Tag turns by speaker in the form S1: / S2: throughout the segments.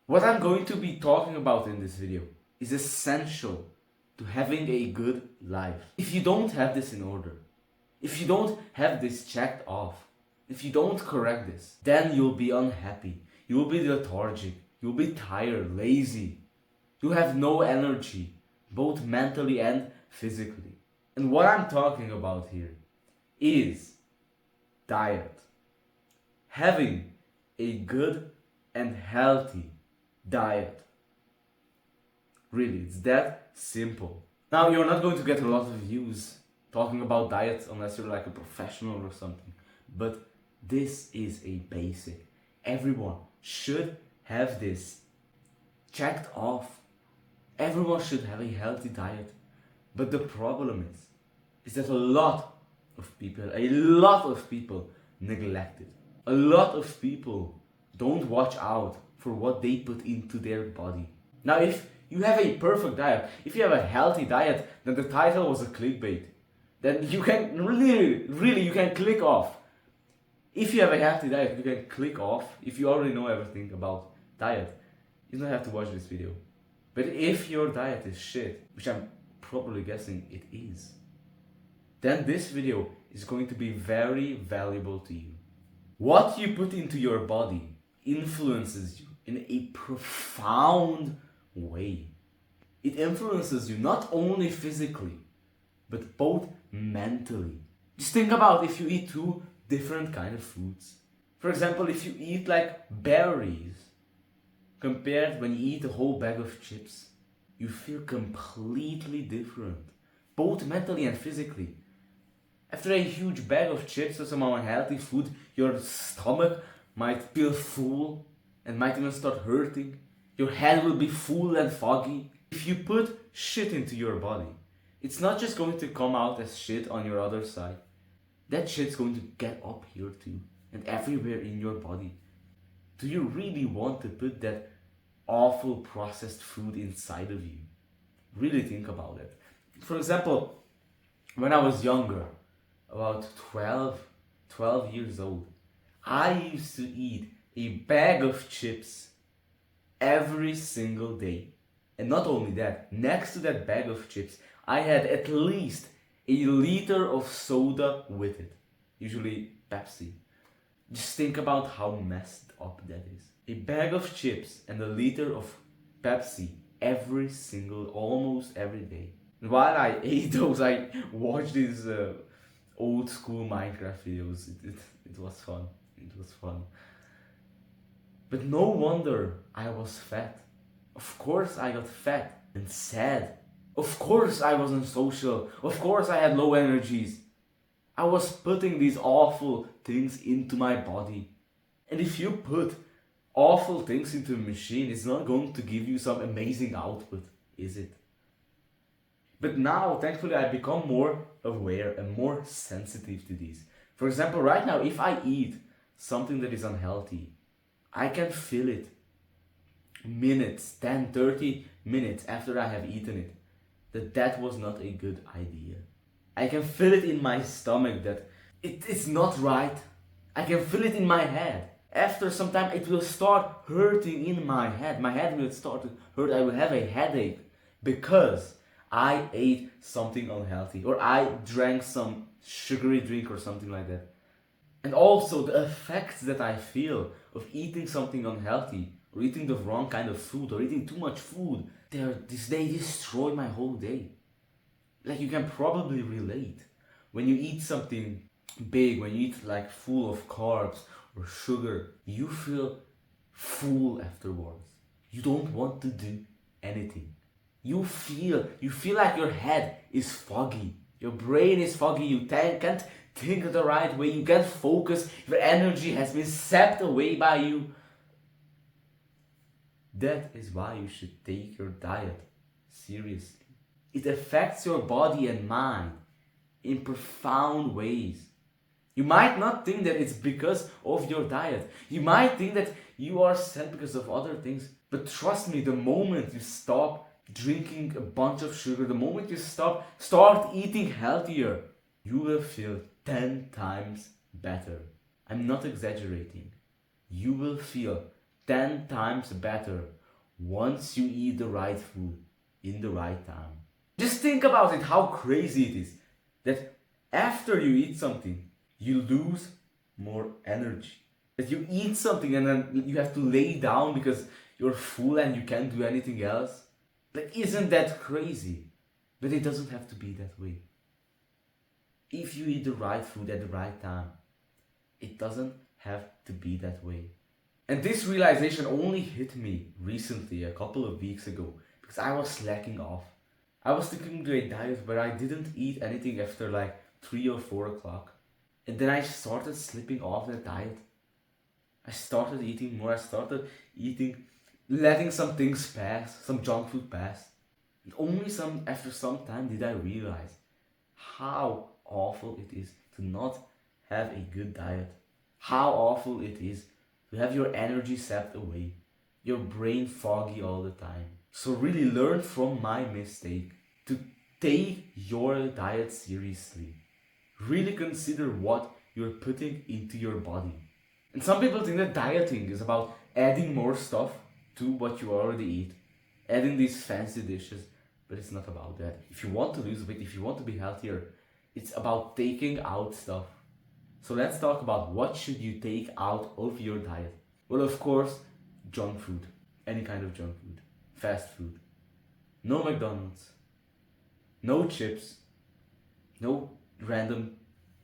S1: What I'm going to be talking about in this video is essential to having a good life. If you don't have this in order, if you don't have this checked off, if you don't correct this, then you'll be unhappy, you will be lethargic, you'll be tired, lazy, you have no energy, both mentally and physically. And what I'm talking about here is diet. Having a good and healthy diet. Really, it's that simple. Now, you're not going to get a lot of views talking about diet unless you're like a professional or something. But this is a basic. Everyone should have this checked off. Everyone should have a healthy diet. But the problem is that a lot of people neglect it. A lot of people don't watch out for what they put into their body. Now, if you have a perfect diet, if you have a healthy diet, then the title was a clickbait. Then you can really, you can click off. If you have a healthy diet, you can click off. If you already know everything about diet, you don't have to watch this video. But if your diet is shit, which I'm probably guessing it is, then this video is going to be very valuable to you. What you put into your body influences you in a profound way. It influences you not only physically, but both mentally. Just think about if you eat two different kind of foods. For example, if you eat like berries, compared when you eat a whole bag of chips, you feel completely different, both mentally and physically. After a huge bag of chips or some unhealthy food, your stomach might feel full and might even start hurting. Your head will be full and foggy. If you put shit into your body, it's not just going to come out as shit on your other side. That shit's going to get up here too and everywhere in your body. Do you really want to put that awful processed food inside of you? Really think about it. For example, when I was younger, about 12 years old, I used to eat a bag of chips every single day. And not only that, next to that bag of chips, I had at least a liter of soda with it. Usually Pepsi. Just think about how messed up that is. A bag of chips and a liter of Pepsi almost every day. And while I ate those, I watched these old school Minecraft videos. It was fun. It was fun. But no wonder I was fat. Of course I got fat and sad. Of course I wasn't social. Of course I had low energies. I was putting these awful things into my body. And if you put awful things into a machine, it's not going to give you some amazing output, is it? But now, thankfully, I've become more aware and more sensitive to these. For example, right now, if I eat something that is unhealthy, I can feel it minutes, 10, 30 minutes after I have eaten it, that was not a good idea. I can feel it in my stomach that it's not right. I can feel it in my head. After some time, it will start hurting in my head. My head will start to hurt. I will have a headache because I ate something unhealthy or I drank some sugary drink or something like that. And also the effects that I feel of eating something unhealthy or eating the wrong kind of food or eating too much food, they destroy my whole day. Like, you can probably relate. When you eat something big, when you eat like full of carbs or sugar, you feel full afterwards. You don't want to do anything. You feel like your head is foggy. Your brain is foggy. You can't think the right way. You can't focus. Your energy has been sapped away by you. That is why you should take your diet seriously. It affects your body and mind in profound ways. You might not think that it's because of your diet. You might think that you are sad because of other things. But trust me, the moment you stop drinking a bunch of sugar, the moment you start eating healthier, you will feel 10 times better. I'm not exaggerating. You will feel 10 times better once you eat the right food in the right time. Just think about it, how crazy it is that after you eat something, you lose more energy. That you eat something and then you have to lay down because you're full and you can't do anything else. Like, isn't that crazy? But it doesn't have to be that way. If you eat the right food at the right time, it doesn't have to be that way. And this realization only hit me recently, a couple of weeks ago, because I was slacking off. I was sticking to a diet where I didn't eat anything after like 3 or 4 o'clock. And then I started slipping off that diet. I started eating more, I started eating, letting some things pass, some junk food pass. And only after some time did I realize how awful it is to not have a good diet. How awful it is to have your energy sapped away, your brain foggy all the time. So really learn from my mistake to take your diet seriously. Really consider what you're putting into your body. And some people think that dieting is about adding more stuff to what you already eat, adding these fancy dishes, but it's not about that. If you want to lose weight, if you want to be healthier, it's about taking out stuff. So let's talk about what should you take out of your diet. Well, of course, junk food, any kind of junk food, fast food. No McDonald's, no chips, no random,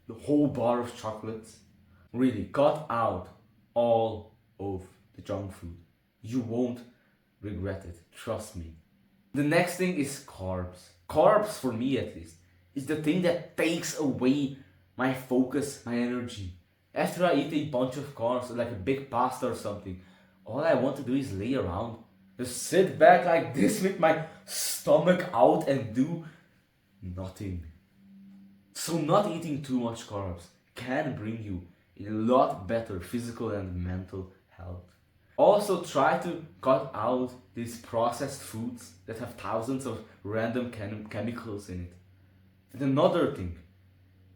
S1: the whole bar of chocolates. Really, cut out all of the junk food. You won't regret it, trust me. The next thing is carbs. Carbs, for me at least, is the thing that takes away my focus, my energy. After I eat a bunch of carbs, like a big pasta or something, all I want to do is lay around. Just sit back like this with my stomach out and do nothing. So not eating too much carbs can bring you a lot better physical and mental health. Also try to cut out these processed foods that have thousands of random chemicals in it. And another thing,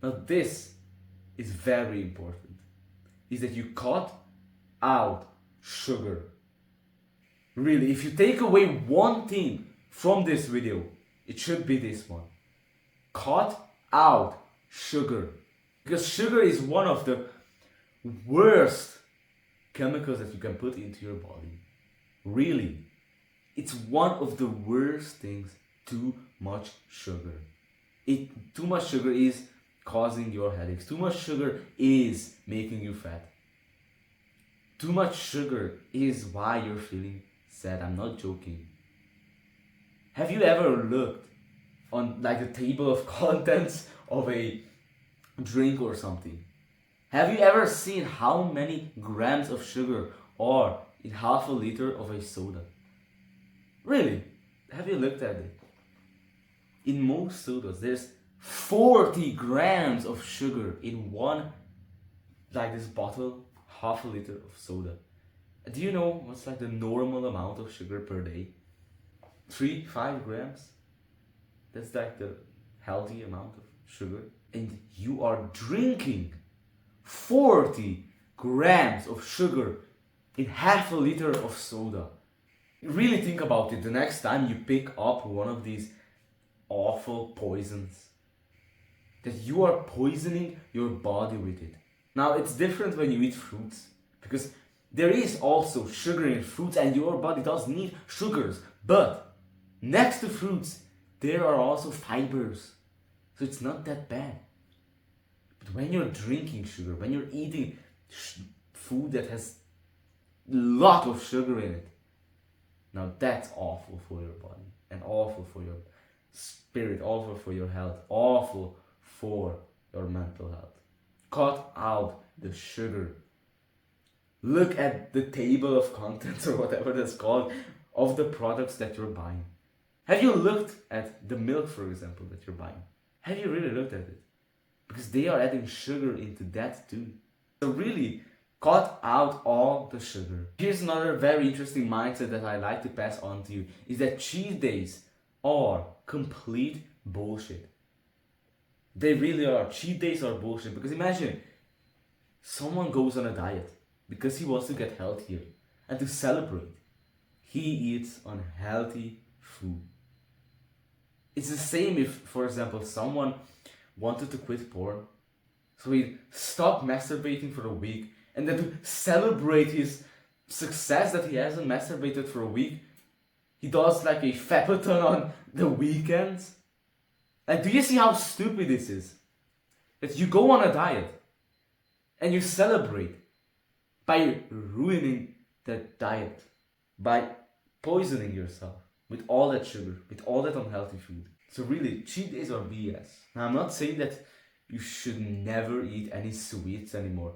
S1: now this is very important, is that you cut out sugar. Really, if you take away one thing from this video, it should be this one. Cut out sugar. Because sugar is one of the worst chemicals that you can put into your body. Really. It's one of the worst things, too much sugar. Too much sugar is causing your headaches. Too much sugar is making you fat. Too much sugar is why you're feeling sad. I'm not joking. Have you ever looked on like the table of contents of a drink or something? Have you ever seen how many grams of sugar are in half a liter of a soda? Really? Have you looked at it? In most sodas, there's 40 grams of sugar in one, like this bottle, half a liter of soda. Do you know what's like the normal amount of sugar per day? 3-5 grams? That's like the healthy amount of sugar. And you are drinking 40 grams of sugar in half a liter of soda. Really think about it the next time you pick up one of these awful poisons, that you are poisoning your body with it. Now it's different when you eat fruits, because there is also sugar in fruits and your body does need sugars, but next to fruits there are also fibers, so it's not that bad. But when you're drinking sugar, when you're eating food that has a lot of sugar in it, now that's awful for your body, and awful for your spirit, awful for your health, awful for your mental health. Cut out the sugar. Look at the table of contents or whatever that's called of the products that you're buying. Have you looked at the milk, for example, that you're buying? Have you really looked at it? Because they are adding sugar into that too. So really, cut out all the sugar. Here's another very interesting mindset that I like to pass on to you, is that cheat days are complete bullshit. They really are. Cheat days are bullshit, because imagine someone goes on a diet because he wants to get healthier. and to celebrate. He eats unhealthy food. It's the same if, for example, someone wanted to quit porn, so he'd stop masturbating for a week, and then to celebrate his success that he hasn't masturbated for a week, he does like a fapathon on the weekends. Like, do you see how stupid this is? That you go on a diet and you celebrate by ruining that diet, by poisoning yourself with all that sugar, with all that unhealthy food. So really, cheat days are BS. Now, I'm not saying that you should never eat any sweets anymore.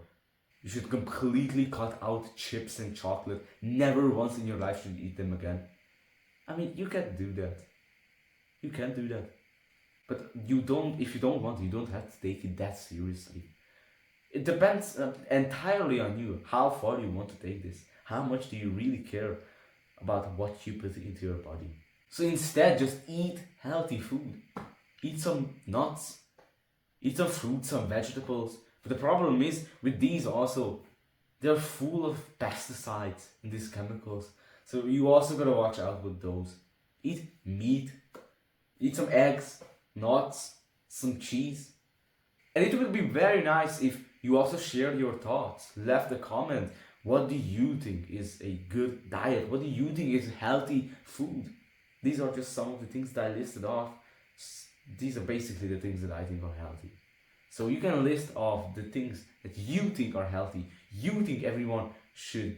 S1: You should completely cut out chips and chocolate. Never once in your life should you eat them again. I mean, you can do that. You can do that. But you don't, if you don't want to, you don't have to take it that seriously. It depends entirely on you, how far you want to take this. How much do you really care about what you put into your body? So instead, just eat healthy food. Eat some nuts. Eat some fruits, some vegetables. But the problem is, with these also, they're full of pesticides and these chemicals. So you also gotta watch out with those. Eat meat. Eat some eggs, nuts, some cheese. And it would be very nice if you also shared your thoughts. Left a comment. What do you think is a good diet? What do you think is healthy food? These are just some of the things that I listed off. These are basically the things that I think are healthy. So you can list off the things that you think are healthy. You think everyone should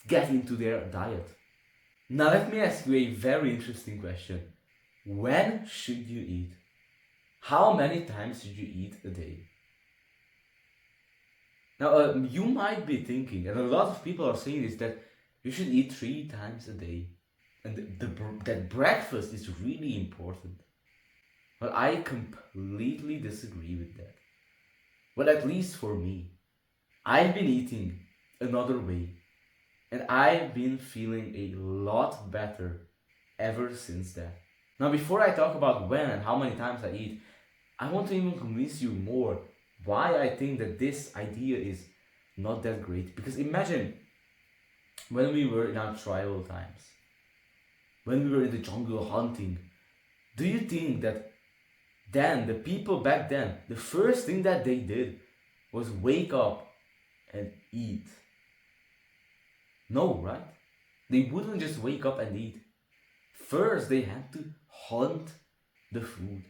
S1: get into their diet. Now let me ask you a very interesting question. When should you eat? How many times should you eat a day? Now you might be thinking, and a lot of people are saying this, that you should eat 3 times a day. And that breakfast is really important. Well, I completely disagree with that. Well, at least for me. I've been eating another way. And I've been feeling a lot better ever since that. Now, before I talk about when and how many times I eat, I want to even convince you more why I think that this idea is not that great. Because imagine when we were in our tribal times, when we were in the jungle hunting, do you think that then the people back then, the first thing that they did was wake up and eat? No, right? They wouldn't just wake up and eat. First, they had to hunt the food.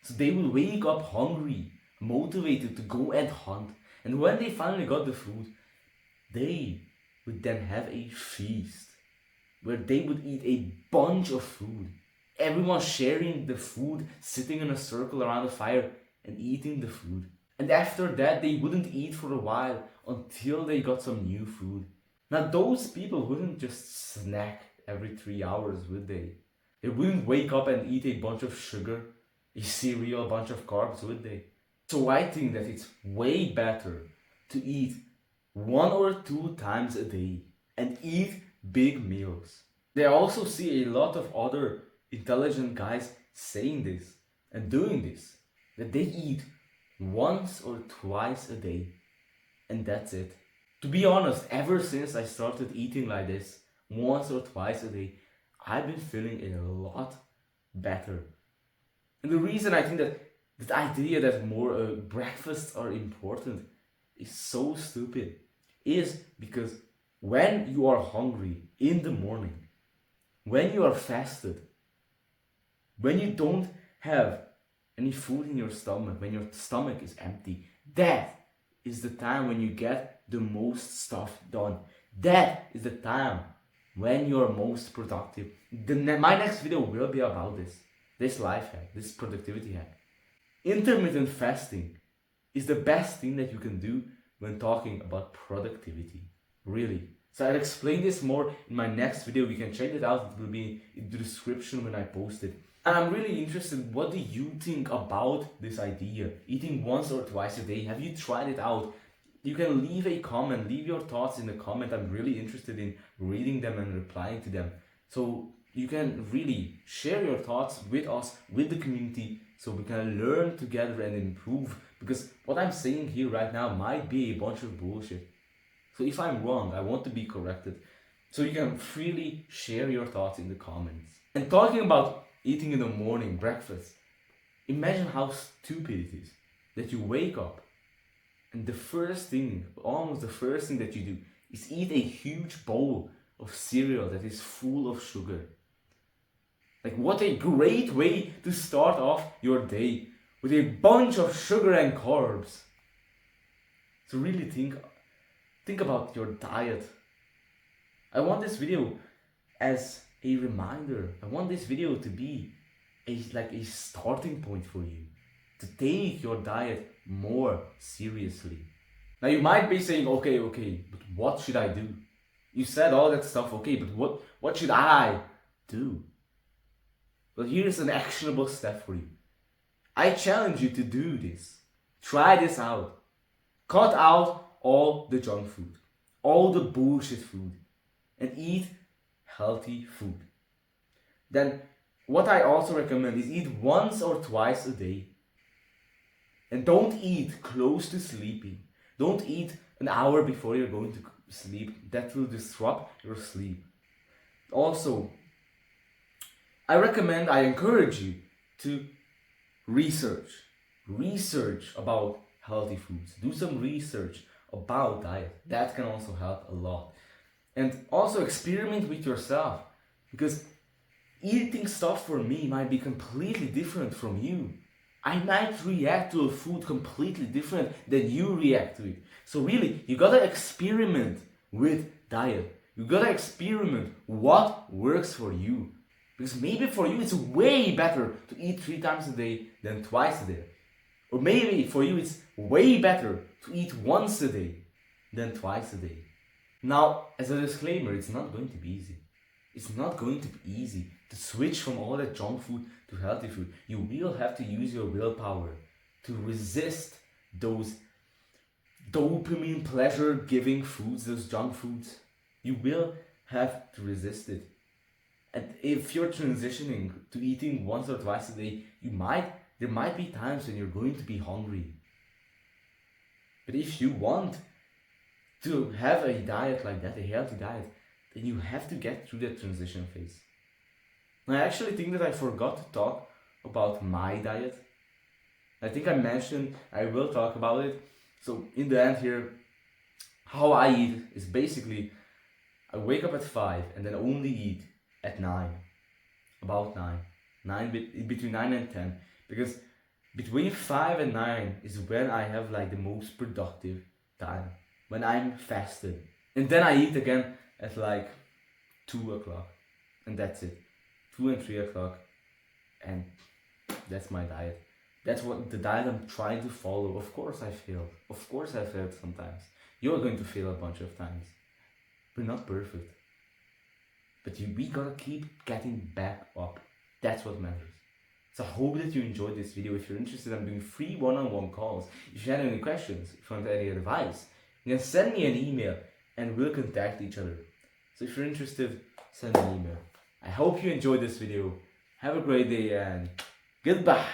S1: So they would wake up hungry, motivated to go and hunt. And when they finally got the food, they would then have a feast where they would eat a bunch of food. Everyone sharing the food, sitting in a circle around a fire and eating the food. And after that, they wouldn't eat for a while until they got some new food. Now, those people wouldn't just snack every 3 hours, would they? They wouldn't wake up and eat a bunch of sugar, a cereal, a bunch of carbs, would they? So I think that it's way better to eat 1 or 2 times a day and eat big meals. They also see a lot of other intelligent guys saying this and doing this, that they eat once or twice a day and that's it. To be honest, ever since I started eating like this, once or twice a day, I've been feeling a lot better. And the reason I think that the idea that more breakfasts are important is so stupid is because when you are hungry in the morning, when you are fasted, when you don't have any food in your stomach, when your stomach is empty, that is the time when you get the most stuff done. That is the time when you are most productive. My next video will be about this life hack, this productivity hack. Intermittent fasting is the best thing that you can do when talking about productivity. Really. So I'll explain this more in my next video. You can check it out. It will be in the description when I post it. And I'm really interested, what do you think about this idea? Eating once or twice a day. Have you tried it out? You can leave a comment, leave your thoughts in the comment. I'm really interested in reading them and replying to them. So you can really share your thoughts with us, with the community, so we can learn together and improve. Because what I'm saying here right now might be a bunch of bullshit. So if I'm wrong, I want to be corrected. So you can freely share your thoughts in the comments. And talking about eating in the morning, breakfast, imagine how stupid it is that you wake up and the first thing, almost the first thing that you do is eat a huge bowl of cereal that is full of sugar. Like, what a great way to start off your day, with a bunch of sugar and carbs. So really think about your diet. I want this video as a reminder. I want this video to be a starting point for you to take your diet more seriously. Now you might be saying, okay, but what should I do? You said all that stuff, okay, but what should I do? Well, here's an actionable step for you. I challenge you to do this. Try this out. Cut out all the junk food, all the bullshit food, and eat healthy food. Then what I also recommend is eat once or twice a day. And don't eat close to sleeping. Don't eat an hour before you're going to sleep. That will disrupt your sleep. Also, I encourage you to research about healthy foods. Do some research about diet. That can also help a lot. And also experiment with yourself, because eating stuff for me might be completely different from you. I might react to a food completely different than you react to it. So really, you gotta experiment with diet. You gotta experiment what works for you. Because maybe for you it's way better to eat 3 times a day than twice a day. Or maybe for you it's way better to eat once a day than twice a day. Now, as a disclaimer, it's not going to be easy. It's not going to be easy to switch from all that junk food to healthy food. You will have to use your willpower to resist those dopamine pleasure giving foods, those junk foods. You will have to resist it. And if you're transitioning to eating once or twice a day, there might be times when you're going to be hungry. But if you want to have a diet like that, a healthy diet, then you have to get through that transition phase. I actually think that I forgot to talk about my diet. I think I mentioned I will talk about it. So in the end here, how I eat is basically I wake up at 5 and then only eat at 9. About 9. Between 9 and 10. Because between 5 and 9 is when I have like the most productive time. When I'm fasted. And then I eat again at like 2 o'clock. And that's it. 2 and 3 o'clock. And that's my diet. That's what the diet I'm trying to follow. Of course I failed. Of course I failed sometimes. You're going to fail a bunch of times. We're not perfect. But we gotta keep getting back up. That's what matters. So I hope that you enjoyed this video. If you're interested, I'm doing free one-on-one calls. If you have any questions, if you want any advice, you can send me an email and we'll contact each other. So if you're interested, send me an email. I hope you enjoyed this video. Have a great day and goodbye.